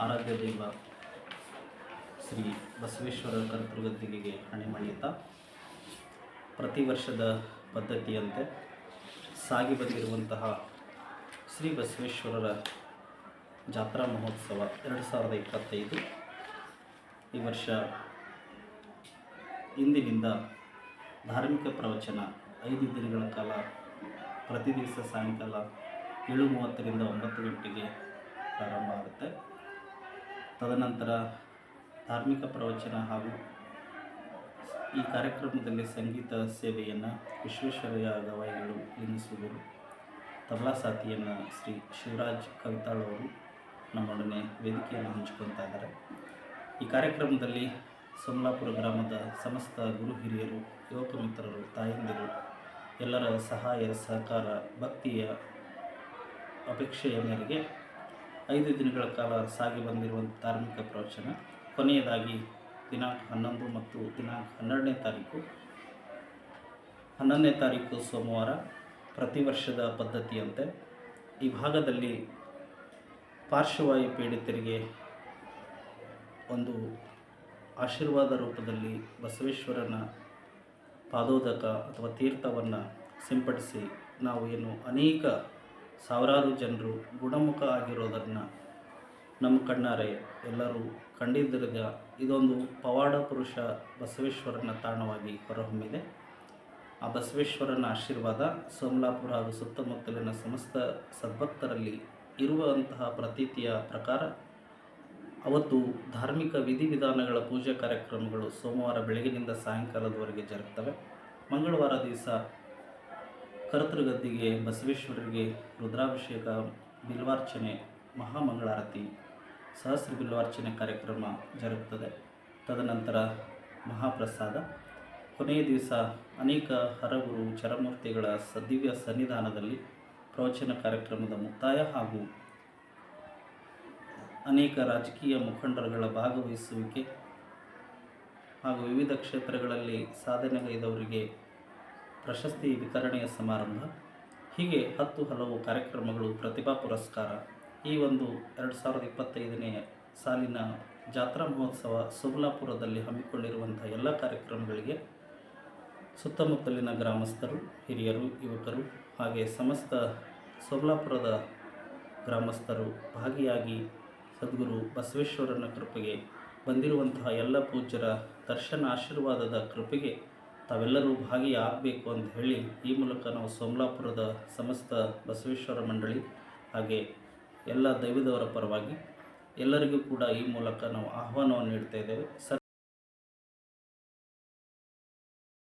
ಆರಾಧ್ಯ ದೈವ ಶ್ರೀ ಬಸವೇಶ್ವರ ಕರ್ತೃಗದ್ದಿಗೆಗೆ ಹಣೆಮಣಿಯುತ್ತಾ ಪ್ರತಿ ವರ್ಷದ ಪದ್ಧತಿಯಂತೆ ಸಾಗಿ ಬಂದಿರುವಂತಹ ಶ್ರೀ ಬಸವೇಶ್ವರರ ಜಾತ್ರಾ ಮಹೋತ್ಸವ 2025 ಈ ವರ್ಷ ಇಂದಿನಿಂದ ಧಾರ್ಮಿಕ ಪ್ರವಚನ 5 ದಿನಗಳ ಕಾಲ ಪ್ರತಿ ದಿವಸ ಸಾಯಂಕಾಲ 7:30ರಿಂದ 9 ಗಂಟೆಗೆ ಪ್ರಾರಂಭ ಆಗುತ್ತೆ. ತದನಂತರ ಧಾರ್ಮಿಕ ಪ್ರವಚನ ಹಾಗೂ ಈ ಕಾರ್ಯಕ್ರಮದಲ್ಲಿ ಸಂಗೀತ ಸೇವೆಯನ್ನು ವಿಶ್ವೇಶ್ವರಯ್ಯ ಗವಾಯಿಗಳು ಲಿಂಗಿಸುವರು, ತಬಲಾ ಸಾಥಿಯನ್ನು ಶ್ರೀ ಶಿವರಾಜ್ ಕವಿತಾಳ್ ಅವರು ನಮ್ಮೊಡನೆ ವೇದಿಕೆಯನ್ನು ಹಂಚಿಕೊಳ್ತಾ ಇದ್ದಾರೆ. ಈ ಕಾರ್ಯಕ್ರಮದಲ್ಲಿ ಸೋಮಲಾಪುರ ಗ್ರಾಮದ ಸಮಸ್ತ ಗುರು ಹಿರಿಯರು, ಯುವಕ ಮಿತ್ರರು, ತಾಯಂದಿರು ಎಲ್ಲರ ಸಹಾಯ ಸಹಕಾರ ಭಕ್ತಿಯ ಅಪೇಕ್ಷೆಯ ಮೇರೆಗೆ 5 ದಿನಗಳ ಕಾಲ ಸಾಗಿ ಬಂದಿರುವಂಥ ಧಾರ್ಮಿಕ ಪ್ರವಚನ ಕೊನೆಯದಾಗಿ ದಿನಾಂಕ 11 ಮತ್ತು ದಿನಾಂಕ 11ನೇ ತಾರೀಕು ಸೋಮವಾರ ಪ್ರತಿ ವರ್ಷದ ಪದ್ಧತಿಯಂತೆ ಈ ಭಾಗದಲ್ಲಿ ಪಾರ್ಶ್ವವಾಯು ಪೀಡಿತರಿಗೆ ಒಂದು ಆಶೀರ್ವಾದ ರೂಪದಲ್ಲಿ ಬಸವೇಶ್ವರನ ಪಾದೋದಕ ಅಥವಾ ತೀರ್ಥವನ್ನು ಸಿಂಪಡಿಸಿ ನಾವು ಏನು ಅನೇಕ ಸಾವಿರಾರು ಜನರು ಗುಣಮುಖ ಆಗಿರೋದನ್ನು ನಮ್ಮ ಕಣ್ಣಾರೆ ಎಲ್ಲರೂ ಕಂಡಿದ್ದರಿಂದ ಇದೊಂದು ಪವಾಡ ಪುರುಷ ಬಸವೇಶ್ವರನ ತಾಣವಾಗಿ ಹೊರಹೊಮ್ಮಿದೆ. ಆ ಬಸವೇಶ್ವರನ ಆಶೀರ್ವಾದ ಸೋಮಲಾಪುರ ಹಾಗೂ ಸುತ್ತಮುತ್ತಲಿನ ಸಮಸ್ತ ಸದ್ಭಕ್ತರಲ್ಲಿ ಇರುವಂತಹ ಪ್ರತೀತಿಯ ಪ್ರಕಾರ ಅವತ್ತು ಧಾರ್ಮಿಕ ವಿಧಿವಿಧಾನಗಳ ಪೂಜಾ ಕಾರ್ಯಕ್ರಮಗಳು ಸೋಮವಾರ ಬೆಳಗಿನಿಂದ ಸಾಯಂಕಾಲದವರೆಗೆ ಜರುಗುತ್ತವೆ. ಮಂಗಳವಾರ ದಿವಸ ಕರ್ತೃಗದ್ದಿಗೆ ಬಸವೇಶ್ವರರಿಗೆ ರುದ್ರಾಭಿಷೇಕ, ಬಿಲ್ವಾರ್ಚನೆ, ಮಹಾಮಂಗಳಾರತಿ, ಸಹಸ್ರ ಬಿಲ್ವಾರ್ಚನೆ ಕಾರ್ಯಕ್ರಮ ಜರುಗುತ್ತದೆ. ತದನಂತರ ಮಹಾಪ್ರಸಾದ, ಕೊನೆಯ ದಿವಸ ಅನೇಕ ಹರಗುರು ಚರಮೂರ್ತಿಗಳ ದಿವ್ಯ ಸನ್ನಿಧಾನದಲ್ಲಿ ಪ್ರವಚನ ಕಾರ್ಯಕ್ರಮದ ಮುಕ್ತಾಯ ಹಾಗೂ ಅನೇಕ ರಾಜಕೀಯ ಮುಖಂಡರುಗಳ ಭಾಗವಹಿಸುವಿಕೆ ಹಾಗೂ ವಿವಿಧ ಕ್ಷೇತ್ರಗಳಲ್ಲಿ ಸಾಧನೆಗೈದವರಿಗೆ ಪ್ರಶಸ್ತಿ ವಿತರಣೆಯ ಸಮಾರಂಭ, ಹೀಗೆ 10 ಹಲವು ಕಾರ್ಯಕ್ರಮಗಳು, ಪ್ರತಿಭಾ ಪುರಸ್ಕಾರ. ಈ ಒಂದು 2025ನೇ ಸಾಲಿನ ಜಾತ್ರಾ ಮಹೋತ್ಸವ ಸೋಮಲಾಪುರದಲ್ಲಿ ಹಮ್ಮಿಕೊಂಡಿರುವಂಥ ಎಲ್ಲ ಕಾರ್ಯಕ್ರಮಗಳಿಗೆ ಸುತ್ತಮುತ್ತಲಿನ ಗ್ರಾಮಸ್ಥರು, ಹಿರಿಯರು, ಯುವಕರು ಹಾಗೆ ಸಮಸ್ತ ಸೋಮಲಾಪುರದ ಗ್ರಾಮಸ್ಥರು ಭಾಗಿಯಾಗಿ ಸದ್ಗುರು ಬಸವೇಶ್ವರನ ಕೃಪೆಗೆ ಬಂದಿರುವಂತಹ ಎಲ್ಲ ಪೂಜ್ಯರ ದರ್ಶನ ಆಶೀರ್ವಾದದ ಕೃಪೆಗೆ ತಾವೆಲ್ಲರೂ ಭಾಗಿಯಾಗಬೇಕು ಅಂತ ಹೇಳಿ ಈ ಮೂಲಕ ನಾವು ಸೋಮಲಾಪುರದ ಸಮಸ್ತ ಬಸವೇಶ್ವರ ಮಂಡಳಿ ಹಾಗೆ ಎಲ್ಲ ದೈವದವರ ಪರವಾಗಿ ಎಲ್ಲರಿಗೂ ಕೂಡ ಈ ಮೂಲಕ ನಾವು ಆಹ್ವಾನವನ್ನು ನೀಡ್ತಾ ಇದ್ದೇವೆ.